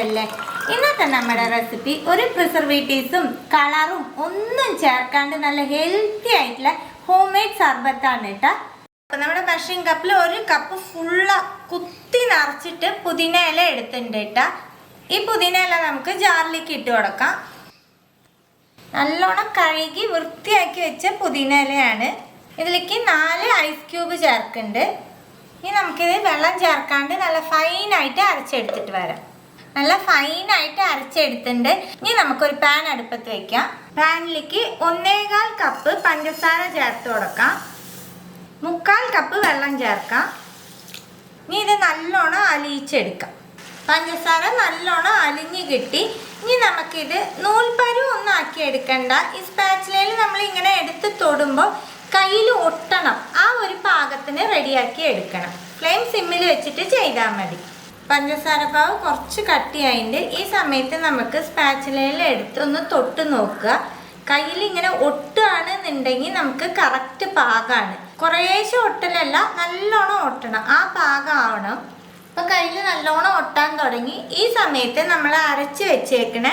സുഖല്ലേ? ഇന്നത്തെ നമ്മുടെ റെസിപ്പി ഒരു പ്രിസർവേറ്റീവ്സും കളറും ഒന്നും ചേർക്കാണ്ട് നല്ല ഹെൽത്തി ആയിട്ടുള്ള ഹോം മെയ്ഡ് സർബത്താണ് കേട്ടോ. അപ്പം നമ്മുടെ മെഷറിംഗ് കപ്പിൽ 1 കപ്പ് ഫുള്ള് കുത്തി നിറച്ചിട്ട് പുതിന ഇല എടുത്തിട്ടുണ്ട് കേട്ടോ. ഈ പുതിന ഇല നമുക്ക് ജാറിലേക്ക് ഇട്ട് കൊടുക്കാം. നല്ലോണം കഴുകി വൃത്തിയാക്കി വെച്ച പുതിന ഇലയാണ്. ഇതിലേക്ക് 4 ഐസ് ക്യൂബ് ചേർക്കുന്നുണ്ട്. ഇനി നമുക്കിത് വെള്ളം ചേർക്കാണ്ട് നല്ല ഫൈനായിട്ട് അരച്ചെടുത്തിട്ട് വരാം. നല്ല ഫൈനായിട്ട് അരച്ചെടുത്തിട്ടുണ്ട്. ഇനി നമുക്കൊരു പാൻ അടുപ്പത്ത് വയ്ക്കാം. പാനിലേക്ക് 1.25 കപ്പ് പഞ്ചസാര ചേർത്ത് കൊടുക്കാം. 3/4 കപ്പ് വെള്ളം ചേർക്കാം. ഇനി ഇത് നല്ലോണം അലിയിച്ചെടുക്കാം. പഞ്ചസാര നല്ലോണം അലിഞ്ഞ് കിട്ടി. ഇനി നമുക്കിത് നൂൽപ്പരുവം ഒന്നും ആക്കി എടുക്കണ്ട. ഈ സ്പാച്ചിലയിൽ നമ്മൾ ഇങ്ങനെ എടുത്ത് തൊടുമ്പോൾ കയ്യിൽ ഒട്ടണം. ആ ഒരു പാകത്തിന് റെഡിയാക്കി എടുക്കണം. ഫ്ലെയിം സിമ്മിൽ വെച്ചിട്ട് ചെയ്താൽ മതി. പഞ്ചസാര പാവ് കുറച്ച് കട്ടിയായിട്ട് ഈ സമയത്ത് നമുക്ക് സ്പാച്ചിലയിൽ എടുത്തൊന്ന് തൊട്ട് നോക്കുക. കയ്യിൽ ഇങ്ങനെ ഒട്ടുകയാണെന്നുണ്ടെങ്കിൽ നമുക്ക് കറക്റ്റ് പാകമാണ്. കുറേശ്ശെ ഒട്ടലല്ല, നല്ലോണം ഒട്ടണം. ആ പാകം ആവണം. അപ്പോൾ കയ്യിൽ നല്ലോണം ഒട്ടാൻ തുടങ്ങി. ഈ സമയത്ത് നമ്മൾ അരച്ച് വെച്ചേക്കണ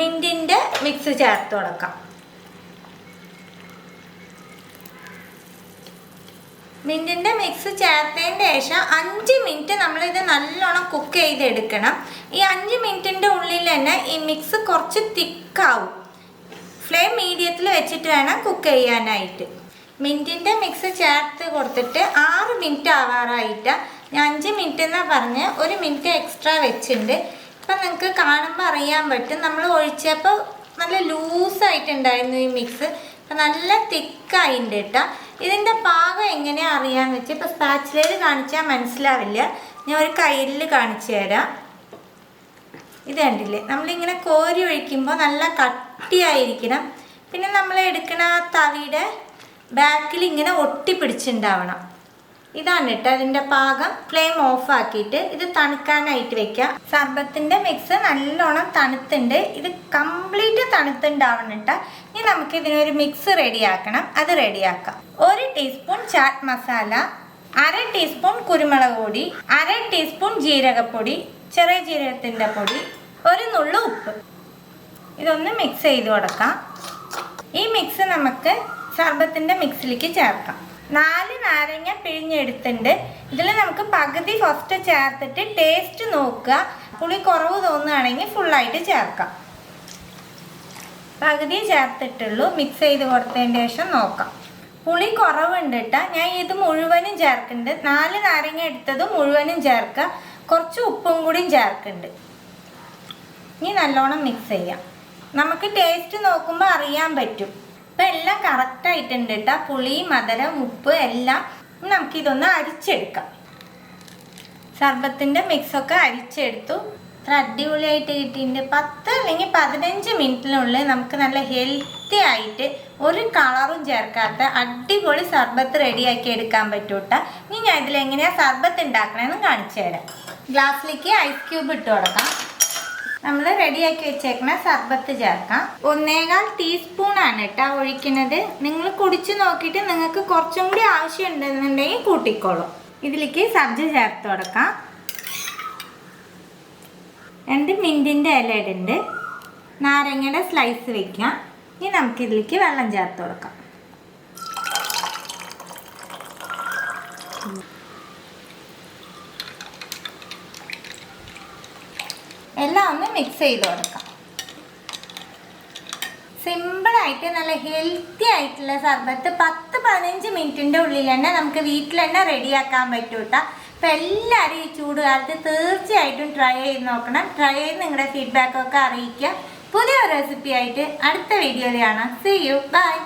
മിൻറ്റിൻ്റെ മിക്സ് ചേർത്ത് കൊടുക്കാം. മിൻറ്റിൻ്റെ മിക്സ് ചേർത്തതിന് ശേഷം 5 മിനിറ്റ് നമ്മളിത് നല്ലോണം കുക്ക് ചെയ്തെടുക്കണം. ഈ 5 മിനിറ്റിൻ്റെ ഉള്ളിൽ തന്നെ ഈ മിക്സ് കുറച്ച് തിക്കാവും. ഫ്ലെയിം മീഡിയത്തിൽ വെച്ചിട്ട് വേണം കുക്ക് ചെയ്യാനായിട്ട്. മിൻറ്റിൻ്റെ മിക്സ് ചേർത്ത് കൊടുത്തിട്ട് 6 മിനിറ്റ് ആവാറായിട്ട്. ഞാൻ 5 മിനിറ്റ് എന്നാണ് പറഞ്ഞ് 1 മിനിറ്റ് എക്സ്ട്രാ വെച്ചിട്ടുണ്ട്. ഇപ്പം നിങ്ങൾക്ക് കാണുമ്പോൾ അറിയാൻ പറ്റും, നമ്മൾ ഒഴിച്ചപ്പോൾ നല്ല ലൂസായിട്ടുണ്ടായിരുന്നു ഈ മിക്സ്. അപ്പം നല്ല തിക്കായിട്ടുണ്ട് കേട്ടോ. ഇതിൻ്റെ പാകം എങ്ങനെയാണ് അറിയാമെന്ന് വെച്ചാൽ ഇപ്പോൾ സ്പാച്ചിലയിൽ കാണിച്ചാൽ മനസ്സിലാവില്ല. ഞാൻ ഒരു കയ്യിൽ കാണിച്ചു തരാം. ഇത് കണ്ടില്ലേ, നമ്മളിങ്ങനെ കോരി ഒഴിക്കുമ്പോൾ നല്ല കട്ടിയായിരിക്കണം. പിന്നെ നമ്മൾ എടുക്കുന്ന ആ തവിയുടെ ബാക്കിൽ ഇങ്ങനെ ഒട്ടിപ്പിടിച്ചുണ്ടാവണം. ഇതാണ് കേട്ടോ അതിൻ്റെ പാകം. ഫ്ലെയിം ഓഫ് ആക്കിയിട്ട് ഇത് തണുക്കാനായിട്ട് വെക്കാം. സർബത്തിൻ്റെ മിക്സ് നല്ലോണം തണുത്തുണ്ട്. ഇത് കംപ്ലീറ്റ് തണുത്തുണ്ടാവണം കേട്ടോ. ഇനി നമുക്ക് ഇതിനൊരു മിക്സ് റെഡിയാക്കണം. അത് റെഡിയാക്കാം. 1 ടീസ്പൂൺ ചാറ്റ് മസാല, 1/2 ടീസ്പൂൺ കുരുമുളക് പൊടി, 1/2 ടീസ്പൂൺ ജീരകപ്പൊടി, ചെറിയ ജീരകത്തിൻ്റെ പൊടി, 1 നുള്ളു ഉപ്പ്. ഇതൊന്ന് മിക്സ് ചെയ്ത് കൊടുക്കാം. ഈ മിക്സ് നമുക്ക് സർബത്തിൻ്റെ മിക്സിലേക്ക് ചേർക്കാം. 4 നാരങ്ങ പിഴിഞ്ഞെടുത്തിട്ടുണ്ട്. ഇതിൽ നമുക്ക് പകുതി ഫസ്റ്റ് ചേർത്തിട്ട് ടേസ്റ്റ് നോക്കുക. പുളി കുറവ് തോന്നുകയാണെങ്കിൽ ഫുള്ളായിട്ട് ചേർക്കാം. പകുതി ചേർത്തിട്ടുള്ളൂ. മിക്സ് ചെയ്ത് കൊടുത്തതിന് ശേഷം നോക്കാം. പുളി കുറവുണ്ട് കേട്ടോ. ഞാൻ ഇത് മുഴുവനും ചേർക്കുന്നുണ്ട്. 4 നാരങ്ങ എടുത്തത് മുഴുവനും ചേർക്കുക. കുറച്ച് ഉപ്പും കൂടിയും ചേർക്കുന്നുണ്ട്. ഇനി നല്ലോണം മിക്സ് ചെയ്യാം. നമുക്ക് ടേസ്റ്റ് നോക്കുമ്പോൾ അറിയാൻ പറ്റും. ഇപ്പം എല്ലാം കറക്റ്റായിട്ടുണ്ട് കേട്ടോ. പുളി, മധുരം, ഉപ്പ് എല്ലാം. നമുക്കിതൊന്ന് അരിച്ചെടുക്കാം. സർബത്തിൻ്റെ മിക്സൊക്കെ അരിച്ചെടുത്തു. ഇത്ര അടിപൊളിയായിട്ട് കിട്ടിയിട്ടുണ്ട്. 10 അല്ലെങ്കിൽ 15 മിനിറ്റിനുള്ളിൽ നമുക്ക് നല്ല ഹെൽത്തി ആയിട്ട് ഒരു കളറും ചേർക്കാത്ത അടിപൊളി സർബത്ത് റെഡിയാക്കി എടുക്കാൻ പറ്റും കേട്ടോ. ഇനി ഞാൻ ഇതിലെങ്ങനെയാണ് സർബത്ത് ഉണ്ടാക്കണമെന്ന് കാണിച്ചു തരാം. ഗ്ലാസ്സിലേക്ക് ഐസ് ക്യൂബ് ഇട്ട് കൊടുക്കാം. നമ്മൾ റെഡിയാക്കി വെച്ചേക്കണ സർബത്ത് ചേർക്കാം. 1.25 ടീസ്പൂണാണ് കേട്ടോ ഒഴിക്കുന്നത്. നിങ്ങൾ കുടിച്ച് നോക്കിയിട്ട് നിങ്ങൾക്ക് കുറച്ചും കൂടി ആവശ്യമുണ്ടെന്നുണ്ടെങ്കിൽ കൂട്ടിക്കോളും. ഇതിലേക്ക് സബ്ജ ചേർത്ത് കൊടുക്കാം. 2 മിൻറ്റിൻ്റെ ഇല ഇടുന്നുണ്ട്. നാരങ്ങയുടെ സ്ലൈസ് വെക്കാം. ഇനി നമുക്കിതിലേക്ക് വെള്ളം ചേർത്ത് കൊടുക്കാം. എല്ലാം ഒന്ന് മിക്സ് ചെയ്ത് കൊടുക്കാം. സിമ്പിളായിട്ട് നല്ല ഹെൽത്തി ആയിട്ടുള്ള സർബത്ത് 10-15 മിനിറ്റിൻ്റെ ഉള്ളിൽ തന്നെ നമുക്ക് വീട്ടിൽ തന്നെ റെഡിയാക്കാൻ പറ്റും കേട്ടോ. അപ്പോൾ എല്ലാവരും ഈ ചൂട് കാലത്ത് തീർച്ചയായിട്ടും ട്രൈ ചെയ്ത് നോക്കണം. ട്രൈ ചെയ്ത് നിങ്ങളുടെ ഫീഡ്ബാക്കൊക്കെ അറിയിക്കുക. പുതിയ റെസിപ്പി ആയിട്ട് അടുത്ത വീഡിയോയിൽ കാണാം. See you, by.